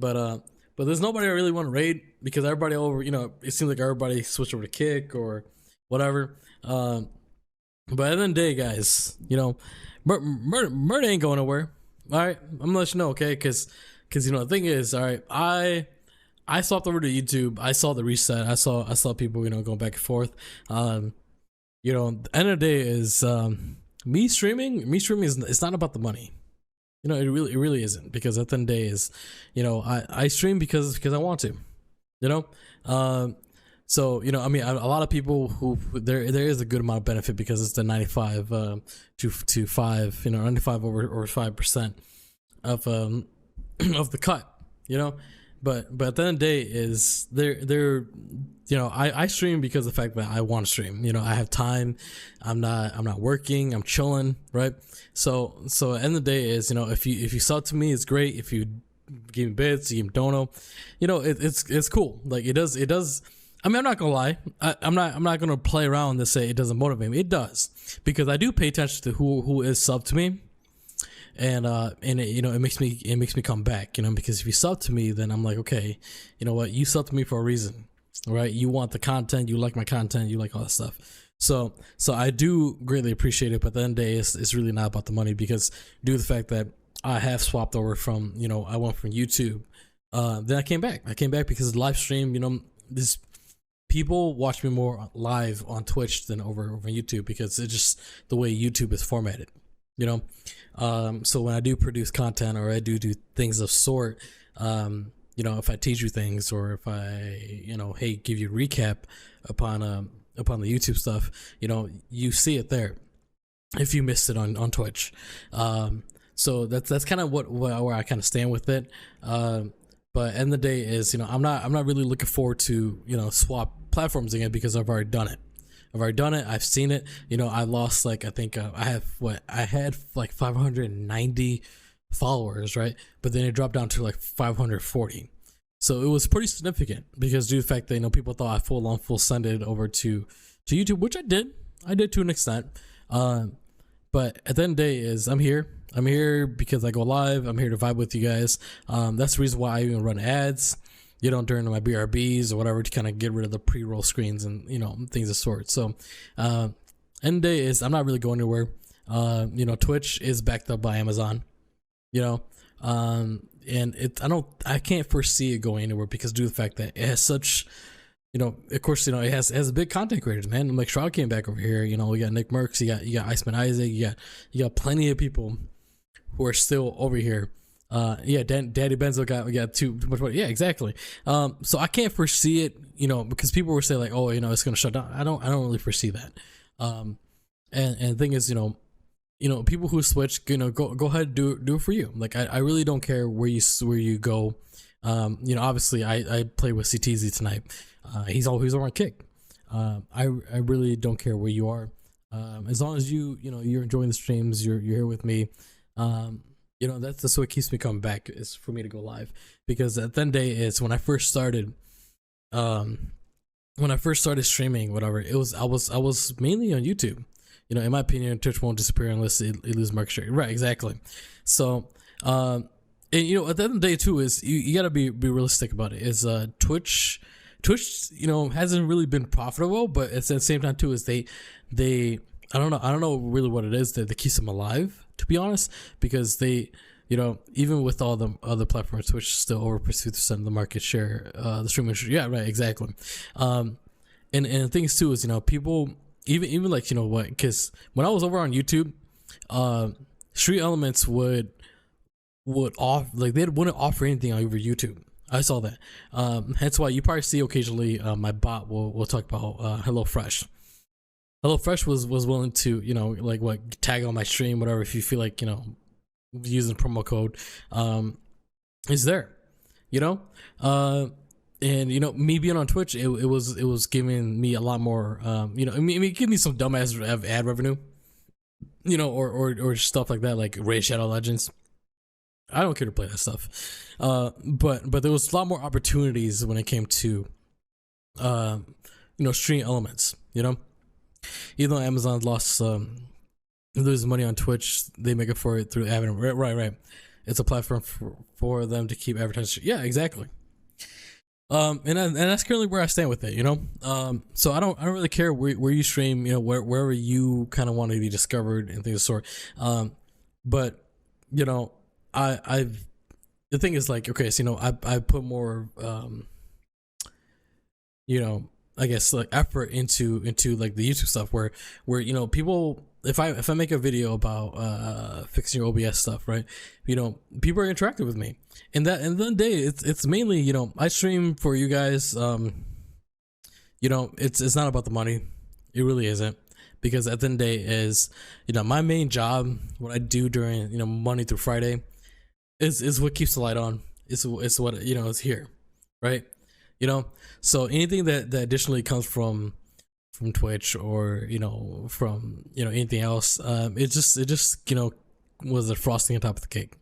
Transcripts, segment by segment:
but there's nobody I really want to raid because everybody over, it seems like everybody switched over to Kick or whatever. But at the end of the day, guys, murder ain't going nowhere. All right, I'm gonna let you know, okay? Because the thing is, all right, I swapped over to YouTube. I saw the reset. I saw people, going back and forth. The end of the day is me streaming. Me streaming is, it's not about the money. It really isn't, because at the end of the day is, I stream because I want to, so I mean, a lot of people who there is a good amount of benefit because it's the 95 to 5, 95 over 5% of of the cut, but at the end of the day is they're I stream because of the fact that I want to stream. I have time. I'm not working. I'm chilling, right? So at the end of the day is, if you sub to me, it's great. If you give me bits, you give me dono, it's cool. Like it does. I mean, I'm not gonna lie. I'm not gonna play around and say it doesn't motivate me. It does, because I do pay attention to who is sub to me, and it makes me come back. Because if you sub to me, then I'm like, okay, you know what? You sub to me for a reason, right? You want the content. You like my content. You like all that stuff. So I do greatly appreciate it. But at the end of the day, it's really not about the money, because due to the fact that I have swapped over from, I went from YouTube. Then I came back. I came back because live stream. This. People watch me more live on Twitch than over YouTube, because it's just the way YouTube is formatted, so when I do produce content, or I do things of sort, if I teach you things, or if I hey, give you a recap upon the YouTube stuff, you see it there if you missed it on Twitch. So that's kind of where I kind of stand with it. But at the end of the day is, I'm not really looking forward to, swap platforms again, because I've already done it. I've seen it. I lost, like, I think I had like 590 followers, right? But then it dropped down to like 540. So it was pretty significant, because due to the fact that, people thought I full send it over to YouTube, which I did to an extent. But at the end of the day is, I'm here because I go live. I'm here to vibe with you guys. That's the reason why I even run ads, during my BRBs or whatever, to kind of get rid of the pre-roll screens and, things of sort. So, end of the day is, I'm not really going anywhere. Twitch is backed up by Amazon, and I can't foresee it going anywhere, because due to the fact that it has such, of course, it has big content creators, man. Like Shroud came back over here. We got Nick Merckx, you got Iceman Isaac, you got plenty of people who are still over here. Daddy Benzo got too much money. Yeah, exactly. So I can't foresee it, because people were saying like, oh, it's gonna shut down. I don't really foresee that. And the thing is, people who switch, go ahead and do it for you. Like I really don't care where you go. Obviously I play with CTZ tonight. He's over on Kick. I really don't care where you are. As long as you're enjoying the streams, you're here with me. That's what keeps me coming back, is for me to go live, because at the end of the day is, when I first started streaming, whatever, I was mainly on YouTube. In my opinion, Twitch won't disappear unless it loses market share. Right, exactly. So, and at the end of the day too is, you gotta be realistic about it. Is Twitch, hasn't really been profitable, but at the same time too is they I don't know really what it is that keeps them alive, to be honest, because they, even with all the other platforms, Twitch is still over 50% of the market share, the streaming. Yeah, right, exactly. And the thing is too is, people even like, what, because when I was over on YouTube, Street Elements would off, like, they wouldn't offer anything over YouTube. I saw that. Hence why you probably see occasionally my bot will talk about HelloFresh. HelloFresh was willing to, like, what, tag on my stream, whatever, if you feel like, using promo code, is there, and me being on Twitch, it was giving me a lot more, it gave me some dumbass ad revenue, or stuff like that, like Raid Shadow Legends. I don't care to play that stuff, but there was a lot more opportunities when it came to, Stream Elements, even though Amazon loses money on Twitch, they make it for it through Avenue. Right. It's a platform for them to keep advertising. Yeah, exactly. And that's currently where I stand with it, you know. So I don't really care where you stream, you know, wherever you kind of want to be discovered and things of the sort. But you know, I've the thing is like, okay, so you know, I put more you know, I guess like effort into like the YouTube stuff where you know, people, if I make a video about fixing your OBS stuff, right, you know, people are interactive with me, and that, and the day it's mainly, you know, I stream for you guys. You know, it's not about the money, it really isn't, because at the end of the day is, you know, my main job, what I do during, you know, Monday through Friday is what keeps the light on. It's what, you know, is here, right? You know, so anything that additionally comes from Twitch, or you know, from, you know, anything else, it just you know, was the frosting on top of the cake.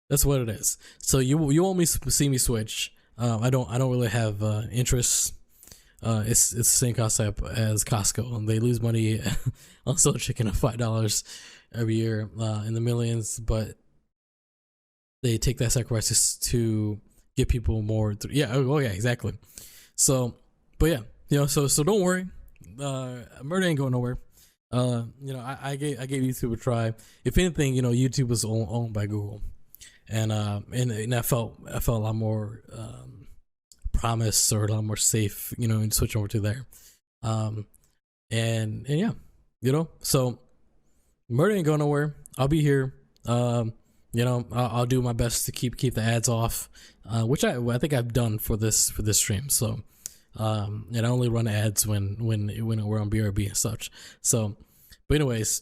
That's what it is. So you won't see me switch. I don't really have interests. It's the same concept as Costco, and they lose money on soda chicken of $5 every year, in the millions, but they take that sacrifice to get people more. Yeah, oh yeah, exactly. So, but yeah, you know, so don't worry, murder ain't going nowhere. You know, I gave YouTube a try. If anything, you know, YouTube was owned by Google, and I felt a lot more promise, or a lot more safe, you know, and switch over to there. And yeah, you know, so murder ain't going nowhere. I'll be here. You know, I'll do my best to keep the ads off, which I think I've done for this stream. So, and I only run ads when we're on BRB and such. So, but anyways,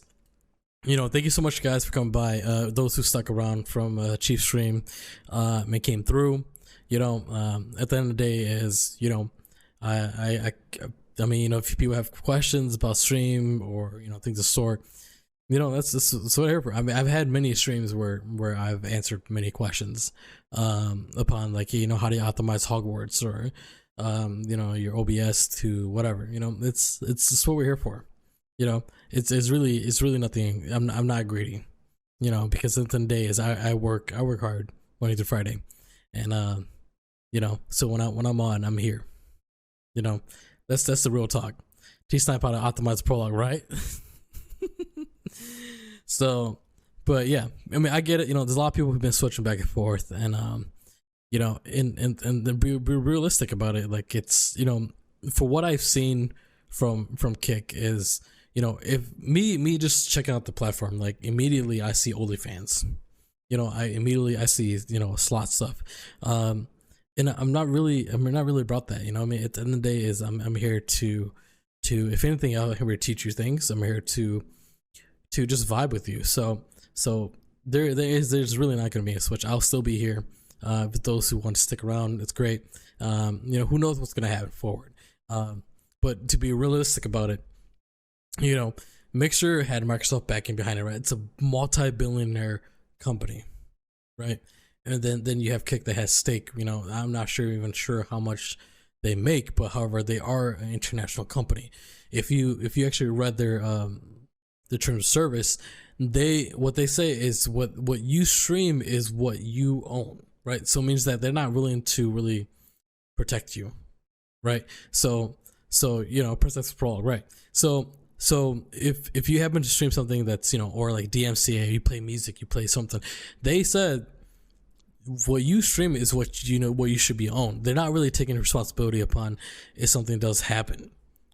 you know, thank you so much, guys, for coming by. Those who stuck around from Chief Stream, and came through. You know, at the end of the day, is, you know, I mean, you know, if people have questions about stream, or you know, things of sort, you know, that's what I'm here for. I mean, I've had many streams where I've answered many questions upon, like, you know, how do you optimize Hogwarts, or you know, your OBS to whatever. You know, it's just what we're here for. You know, it's really nothing. I'm not greedy. You know, because at the end of the day is I work hard Monday through Friday, and you know, so when I'm on, I'm here. You know, that's the real talk. Teach Snipe how to optimize Prologue, right? So, but yeah, I mean, I get it. You know, there's a lot of people who've been switching back and forth, and you know, and be realistic about it. Like, it's, you know, for what I've seen from Kick is, you know, if me just checking out the platform, like, immediately I see OnlyFans. You know, I see, you know, slot stuff. And I'm not really about that. You know, I mean, at the end of the day is I'm here to if anything, I'm here to teach you things. I'm here to just vibe with you. So there's really not going to be a switch. I'll still be here. With those who want to stick around, it's great. You know, who knows what's going to happen forward. But to be realistic about it, you know, Mixer had Microsoft backing behind it, right? It's a multi-billionaire company, right? And then you have Kick that has stake. You know, I'm not even sure how much they make, but however, they are an international company. If you actually read their terms of service, what they say is what you stream is what you own, right? So it means that they're not willing to really protect you, right? So you know, protect Prologue, right? So if you happen to stream something that's, you know, or like DMCA, you play music, you play something, they said what you stream is what, you know, what you should be owned. They're not really taking responsibility upon if something does happen,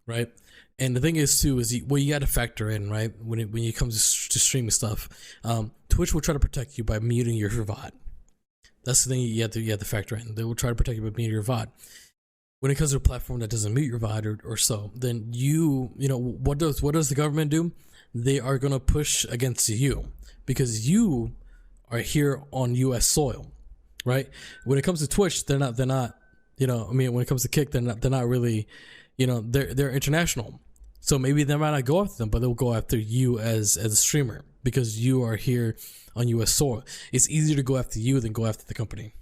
right? And the thing is too is you got to factor in, right, when it comes to streaming stuff, Twitch will try to protect you by muting your VOD. That's the thing you have to factor in. They will try to protect you by muting your VOD. When it comes to a platform that doesn't mute your VOD or so, then you know, what does the government do? They are gonna push against you because you are here on U.S. soil, right? When it comes to Twitch, they're not. You know, I mean, when it comes to Kick, they're not really. You know, they're international, so maybe they might not go after them, but they'll go after you as a streamer because you are here on U.S. soil. It's easier to go after you than go after the company,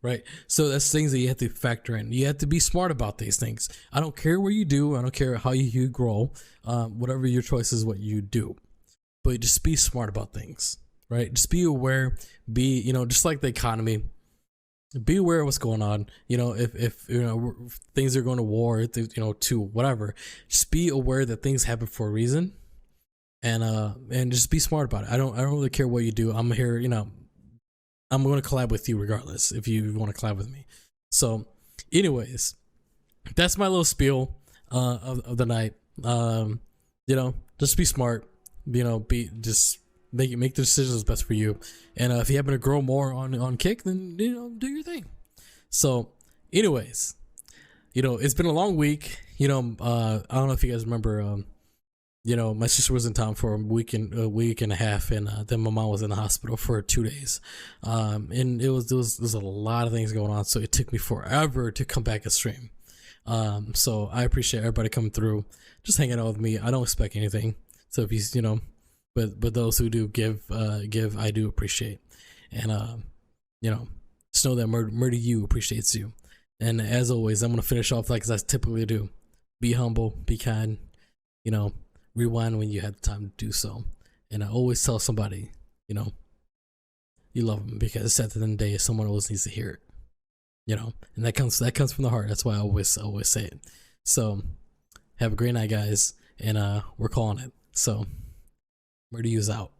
right? So that's things that you have to factor in. You have to be smart about these things. I don't care what you do. I don't care how you grow. Whatever your choice is, what you do, but just be smart about things. right? Just be aware. Be, you know, just like the economy, be aware of what's going on. You know, if you know things are going to war, you know, to whatever, just be aware that things happen for a reason, and just be smart about it. I don't really care what you do. I'm here, you know, I'm going to collab with you regardless if you want to collab with me. So, anyways, that's my little spiel of the night. You know, just be smart. You know, just make the decisions best for you. And if you happen to grow more on Kick, then, you know, do your thing. So, anyways, you know, it's been a long week. You know, I don't know if you guys remember. You know, my sister was in town for a week and a half, and then my mom was in the hospital for 2 days. And there was a lot of things going on, so it took me forever to come back and stream. So I appreciate everybody coming through, just hanging out with me. I don't expect anything. So if you, you know, but those who do give, I do appreciate. And, you know, just know that Murder You appreciates you. And as always, I'm going to finish off like I typically do. Be humble, be kind, you know, rewind when you have the time to do so. And I always tell somebody, you know, you love them, because at the end of the day, someone always needs to hear it. You know, and that comes from the heart. That's why I always say it. So have a great night, guys, and we're calling it. So Murder You's out.